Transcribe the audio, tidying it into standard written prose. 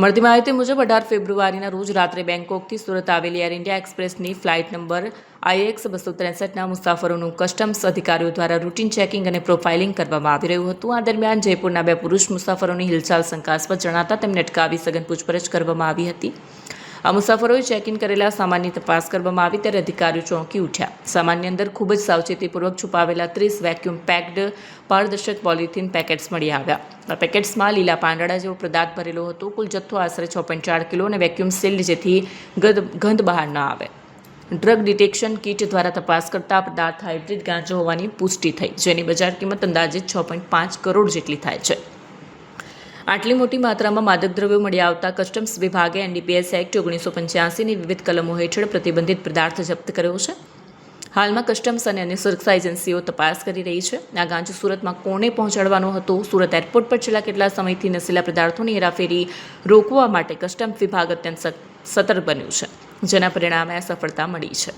મળતી માહિતી મુજબ 18 ફેબ્રુઆરીના રોજ રાત્રે બેંકોકથી સુરત આવેલી એર ઇન્ડિયા એક્સપ્રેસની ફ્લાઇટ નંબર IX 263ના મુસાફરોનું કસ્ટમ્સ અધિકારીઓ દ્વારા રૂટીન ચેકિંગ અને પ્રોફાઇલિંગ કરવામાં આવી રહ્યું હતું. આ દરમિયાન જયપુરના 2 પુરુષ મુસાફરોની હિલચાલ શંકાસ્પદ જણાતા તેમને અટકાવી સઘન પૂછપરછ કરવામાં આવી હતી. આ મુસાફરોએ ચેક ઇન કરેલા સામાનની તપાસ કરવામાં આવી ત્યારે અધિકારીઓ ચોંકી ઉઠ્યા. સામાનની અંદર ખૂબ જ સાવચેતીપૂર્વક છુપાવેલા 30 વેક્યુમ પેક્ડ પારદર્શક પોલિથીન પેકેટ્સ મળી આવ્યા. આ પેકેટ્સમાં લીલા પાંદડા જેવો પદાર્થ ભરેલો હતો. કુલ જથ્થો આશરે 6.4 કિલો અને વેક્યુમ સીલ્ડ, જેથી ગંધ બહાર ન આવે. ડ્રગ ડિટેક્શન કિટ દ્વારા તપાસ કરતા પદાર્થ હાઇબ્રિડ ગાંજો હોવાની પુષ્ટિ થઈ, જેની બજાર કિંમત અંદાજે 6.5 કરોડ જેટલી થાય છે. આટલી મોટી માત્રામાં માદક દ્રવ્યો મળી આવતા કસ્ટમ્સ વિભાગે NDPS એક્ટ 1985ની વિવિધ કલમો હેઠળ પ્રતિબંધિત પદાર્થ જપ્ત કર્યો છે. હાલમાં કસ્ટમ્સ અને અન્ય સુરક્ષા એજન્સીઓ તપાસ કરી રહી છે. આ ગાંજો સુરતમાં કોને પહોંચાડવાનો હતો? સુરત એરપોર્ટ પર છેલ્લા કેટલા સમયથી નશીલા પદાર્થોની હેરાફેરી રોકવા માટે કસ્ટમ્સ વિભાગ અત્યંત સતર્ક બન્યું છે, જેના પરિણામે આ સફળતા મળી છે.